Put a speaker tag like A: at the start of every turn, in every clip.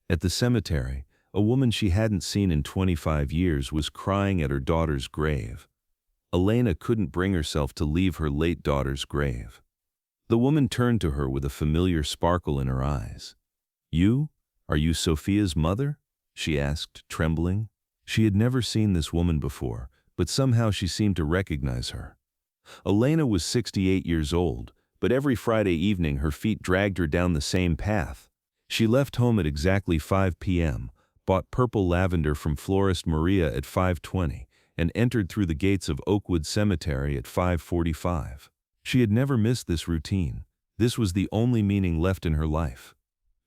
A: At the cemetery, a woman she hadn't seen in 25 years was crying at her daughter's grave. Elena couldn't bring herself to leave her late daughter's grave. The woman turned to her with a familiar sparkle in her eyes. "You? Are you Sofia's mother?" she asked, trembling. She had never seen this woman before, but somehow she seemed to recognize her. Elena was 68 years old, but every Friday evening her feet dragged her down the same path. She left home at exactly 5 p.m., bought purple lavender from florist Maria at 5:20, and entered through the gates of Oakwood Cemetery at 5:45. She had never missed this routine. This was the only meaning left in her life.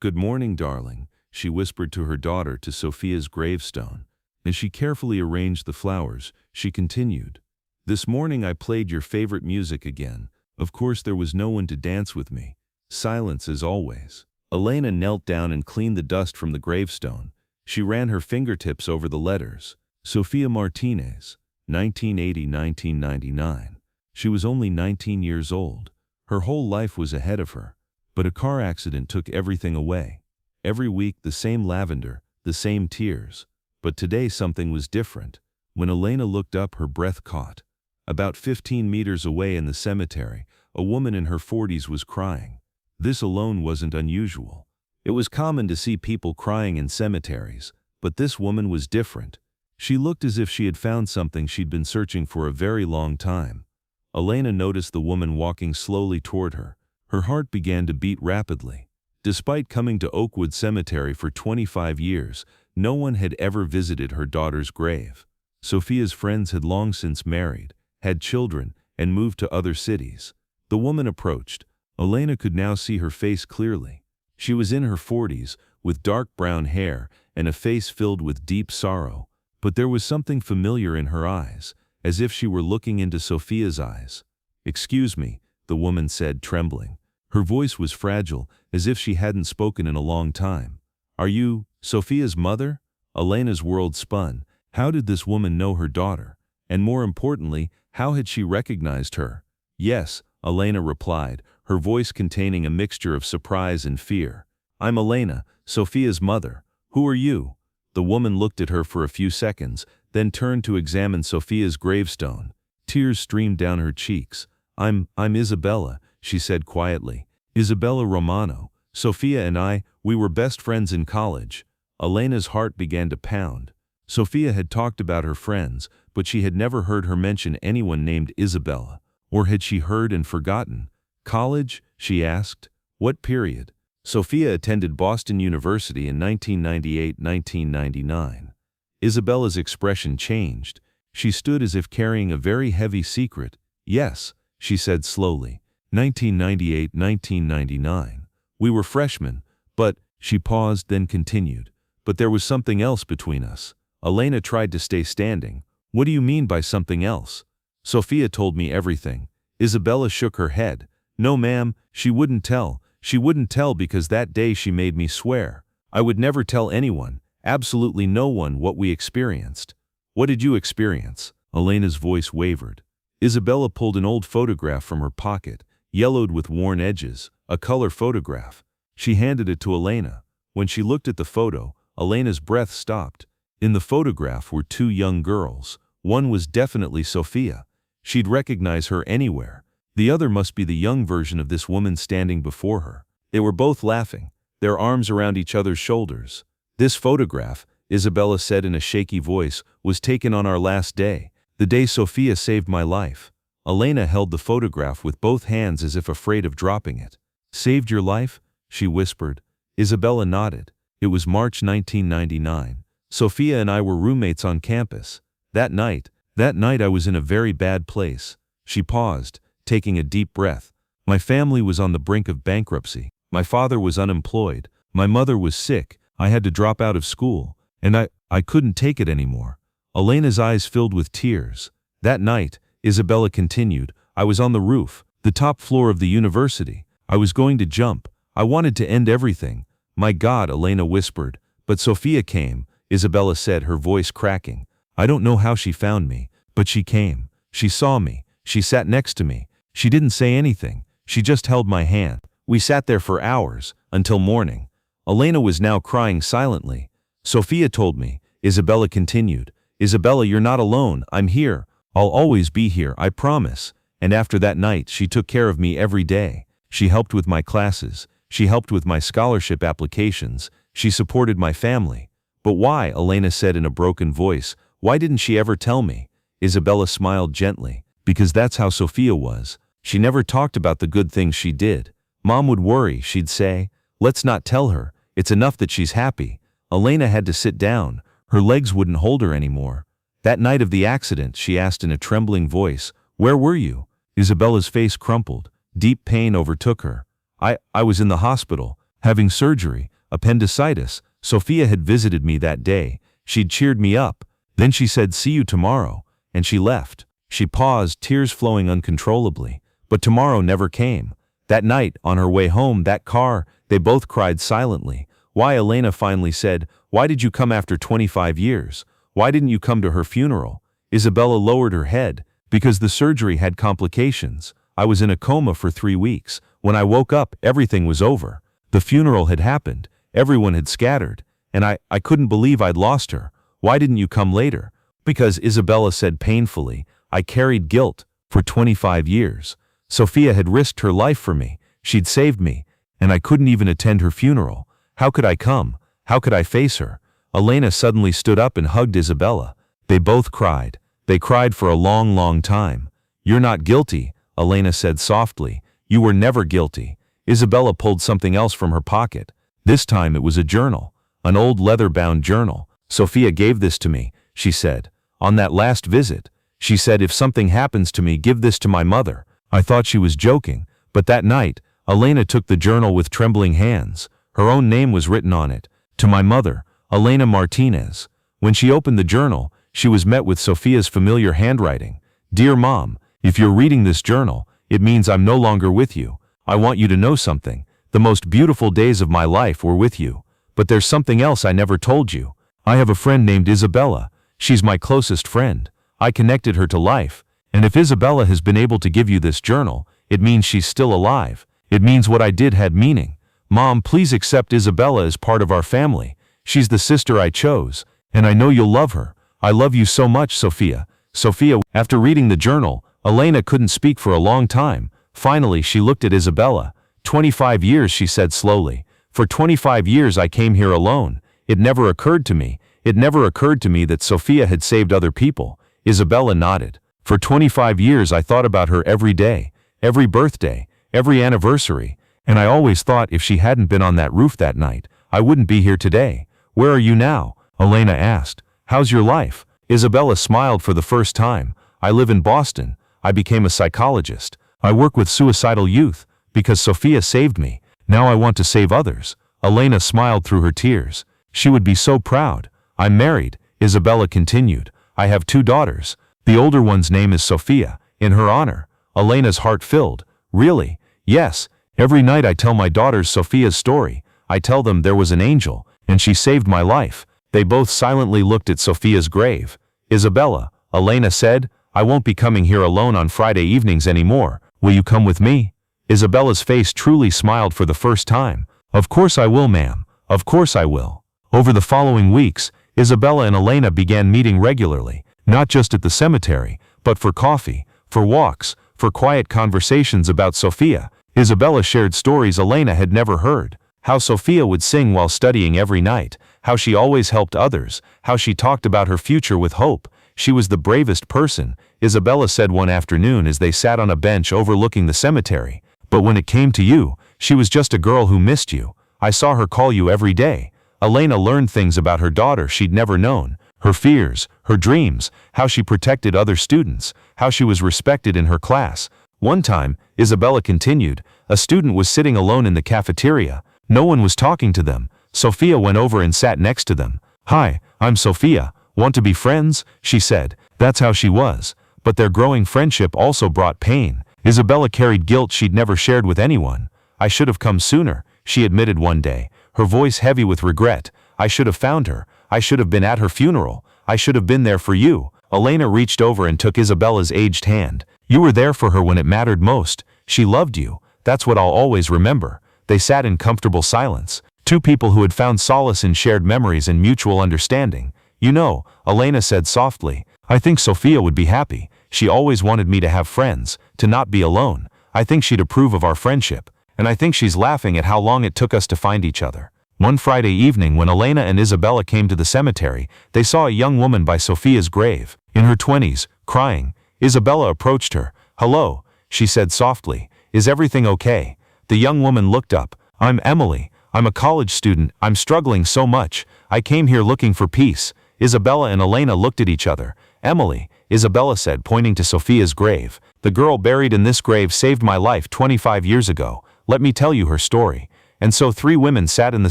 A: "Good morning, darling," she whispered to her daughter to Sofia's gravestone. As she carefully arranged the flowers, she continued, "This morning I played your favorite music again. Of course there was no one to dance with me. Silence as always." Elena knelt down and cleaned the dust from the gravestone. She ran her fingertips over the letters. Sofia Martinez, 1980–1999. She was only 19 years old. Her whole life was ahead of her. But a car accident took everything away. Every week the same lavender, the same tears. But today something was different. When Elena looked up, her breath caught. About 15 meters away in the cemetery, a woman in her 40s was crying. This alone wasn't unusual. It was common to see people crying in cemeteries, but this woman was different. She looked as if she had found something she'd been searching for a very long time. Elena noticed the woman walking slowly toward her. Her heart began to beat rapidly. Despite coming to Oakwood Cemetery for 25 years, no one had ever visited her daughter's grave. Sofia's friends had long since married, had children, and moved to other cities. The woman approached. Elena could now see her face clearly. She was in her 40s, with dark brown hair and a face filled with deep sorrow, but there was something familiar in her eyes, as if she were looking into Sofia's eyes. "Excuse me," the woman said, trembling. Her voice was fragile, as if she hadn't spoken in a long time. "Are you Sofia's mother?" Elena's world spun. How did this woman know her daughter? And more importantly, how had she recognized her? "Yes," Elena replied, her voice containing a mixture of surprise and fear. "I'm Elena, Sofia's mother. Who are you?" The woman looked at her for a few seconds, then turned to examine Sofia's gravestone. Tears streamed down her cheeks. I'm Isabella," she said quietly. "Isabella Romano. Sofia and we were best friends in college." Elena's heart began to pound. Sofia had talked about her friends, but she had never heard her mention anyone named Isabella. Or had she heard and forgotten? "College?" she asked. "What period?" Sofia attended Boston University in 1998–1999. Isabella's expression changed. She stood as if carrying a very heavy secret. "Yes," she said slowly. 1998–1999. We were freshmen, but," she paused, then continued, "but there was something else between us." Elena tried to stay standing. "What do you mean by something else?" "Sofia told me everything." Isabella shook her head. "No, ma'am, she wouldn't tell. She wouldn't tell because that day she made me swear. I would never tell anyone, absolutely no one, what we experienced." "What did you experience?" Elena's voice wavered. Isabella pulled an old photograph from her pocket, yellowed with worn edges, a color photograph. She handed it to Elena. When she looked at the photo, Elena's breath stopped. In the photograph were two young girls. One was definitely Sofia. She'd recognize her anywhere. The other must be the young version of this woman standing before her. They were both laughing, their arms around each other's shoulders. "This photograph," Isabella said in a shaky voice, "was taken on our last day, the day Sofia saved my life." Elena held the photograph with both hands as if afraid of dropping it. "Saved your life?" she whispered. Isabella nodded. "It was March 1999. Sofia and I were roommates on campus. That night I was in a very bad place." She paused, taking a deep breath. "My family was on the brink of bankruptcy. My father was unemployed. My mother was sick. I had to drop out of school. And I couldn't take it anymore." Elena's eyes filled with tears. "That night," Isabella continued, "I was on the roof, the top floor of the university. I was going to jump. I wanted to end everything." "My God," Elena whispered. "But Sofia came," Isabella said, her voice cracking. "I don't know how she found me, but she came. She saw me. She sat next to me. She didn't say anything. She just held my hand. We sat there for hours, until morning." Elena was now crying silently. Sofia told me, Isabella continued. Isabella, you're not alone, I'm here. I'll always be here, I promise. And after that night, she took care of me every day. She helped with my classes. She helped with my scholarship applications. She supported my family. But why? Elena said in a broken voice. Why didn't she ever tell me? Isabella smiled gently. Because that's how Sofia was. She never talked about the good things she did. Mom would worry, she'd say, let's not tell her. It's enough that she's happy. Elena had to sit down. Her legs wouldn't hold her anymore. That night of the accident, she asked in a trembling voice, where were you? Isabella's face crumpled. Deep pain overtook her. I was in the hospital, having surgery, appendicitis. Sofia had visited me that day. She'd cheered me up. Then she said, see you tomorrow. And she left. She paused, tears flowing uncontrollably. But tomorrow never came. That night, on her way home, that car, they both cried silently. Why? Elena finally said, why did you come after 25 years? Why didn't you come to her funeral? Isabella lowered her head. Because the surgery had complications. I was in a coma for 3 weeks. When I woke up, everything was over. The funeral had happened. Everyone had scattered. And I couldn't believe I'd lost her. Why didn't you come later? Because, Isabella said painfully, I carried guilt for 25 years. Sofia had risked her life for me. She'd saved me. And I couldn't even attend her funeral. How could I come? How could I face her? Elena suddenly stood up and hugged Isabella. They both cried. They cried for a long, long time. You're not guilty, Elena said softly. You were never guilty. Isabella pulled something else from her pocket. This time it was a journal. An old leather-bound journal. Sofia gave this to me, she said. On that last visit. She said, if something happens to me, give this to my mother. I thought she was joking. But that night, Elena took the journal with trembling hands. Her own name was written on it. To my mother, Elena Martinez. When she opened the journal, she was met with Sofia's familiar handwriting. Dear Mom, if you're reading this journal, it means I'm no longer with you. I want you to know something. The most beautiful days of my life were with you. But there's something else I never told you. I have a friend named Isabella. She's my closest friend. I connected her to life. And if Isabella has been able to give you this journal, it means she's still alive. It means what I did had meaning. Mom, please accept Isabella as part of our family. She's the sister I chose. And I know you'll love her. I love you so much, Sofia. Sofia, after reading the journal, Elena couldn't speak for a long time. Finally, she looked at Isabella. 25 years, she said slowly. For 25 years I came here alone. It never occurred to me. It never occurred to me that Sofia had saved other people. Isabella nodded. For 25 years I thought about her every day, every birthday, every anniversary. And I always thought if she hadn't been on that roof that night, I wouldn't be here today. Where are you now? Elena asked. How's your life? Isabella smiled for the first time. I live in Boston. I became a psychologist. I work with suicidal youth. Because Sofia saved me. Now I want to save others. Elena smiled through her tears. She would be so proud. I'm married, Isabella continued. I have 2 daughters. The older one's name is Sofia, in her honor. Elena's heart filled. Really? Yes. Every night I tell my daughters Sofia's story. I tell them there was an angel, and she saved my life. They both silently looked at Sofia's grave. Isabella, Elena said, I won't be coming here alone on Friday evenings anymore. Will you come with me? Isabella's face truly smiled for the first time. Of course I will, ma'am. Of course I will. Over the following weeks, Isabella and Elena began meeting regularly, not just at the cemetery, but for coffee, for walks, for quiet conversations about Sofia. Isabella shared stories Elena had never heard. How Sofia would sing while studying every night, how she always helped others, how she talked about her future with hope. She was the bravest person, Isabella said one afternoon as they sat on a bench overlooking the cemetery. But when it came to you, she was just a girl who missed you. I saw her call you every day. Elena learned things about her daughter she'd never known. Her fears, her dreams, how she protected other students, how she was respected in her class. One time, Isabella continued, a student was sitting alone in the cafeteria. No one was talking to them. Sofia went over and sat next to them. Hi, I'm Sofia. Want to be friends? She said. That's how she was. But their growing friendship also brought pain. Isabella carried guilt she'd never shared with anyone. I should have come sooner, she admitted one day, her voice heavy with regret. I should have found her. I should have been at her funeral. I should have been there for you. Elena reached over and took Isabella's aged hand. You were there for her when it mattered most. She loved you. That's what I'll always remember. They sat in comfortable silence,
B: Two people who had found solace in shared memories and mutual understanding. You know, Elena said softly, I think Sofia would be happy. She always wanted me to have friends, to not be alone. I think she'd approve of our friendship. And I think she's laughing at how long it took us to find each other. One Friday evening when Elena and Isabella came to the cemetery, they saw a young woman by Sofia's grave, in her 20s, crying. Isabella approached her. Hello, she said softly. Is everything okay? The young woman looked up. I'm Emily. I'm a college student. I'm struggling so much. I came here looking for peace. Isabella and Elena looked at each other. Emily, Isabella said, pointing to Sofia's grave. The girl buried in this grave saved my life 25 years ago. Let me tell you her story. And so three women sat in the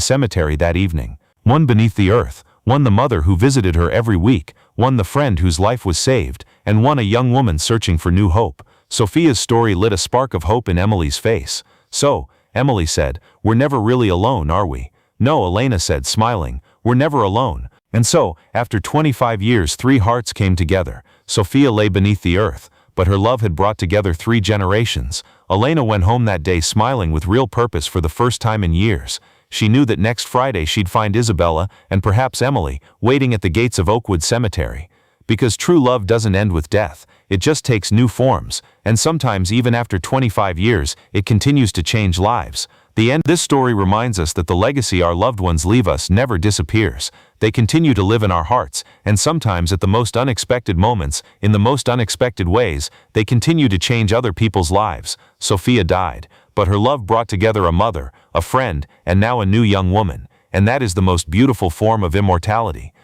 B: cemetery that evening. One beneath the earth, one the mother who visited her every week, one the friend whose life was saved, and one a young woman searching for new hope. Sofia's story lit a spark of hope in Emily's face. So, Emily said, we're never really alone, are we? No, Elena said, smiling, we're never alone. And so, after 25 years, three hearts came together. Sofia lay beneath the earth, but her love had brought together 3 generations. Elena went home that day smiling with real purpose for the first time in years. She knew that next Friday she'd find Isabella, and perhaps Emily, waiting at the gates of Oakwood Cemetery. Because true love doesn't end with death, it just takes new forms, and sometimes even after 25 years, it continues to change lives. This story reminds us that the legacy our loved ones leave us never disappears. They continue to live in our hearts, and sometimes at the most unexpected moments, in the most unexpected ways, they continue to change other people's lives. Sofia died, but her love brought together a mother, a friend, and now a new young woman. And that is the most beautiful form of immortality.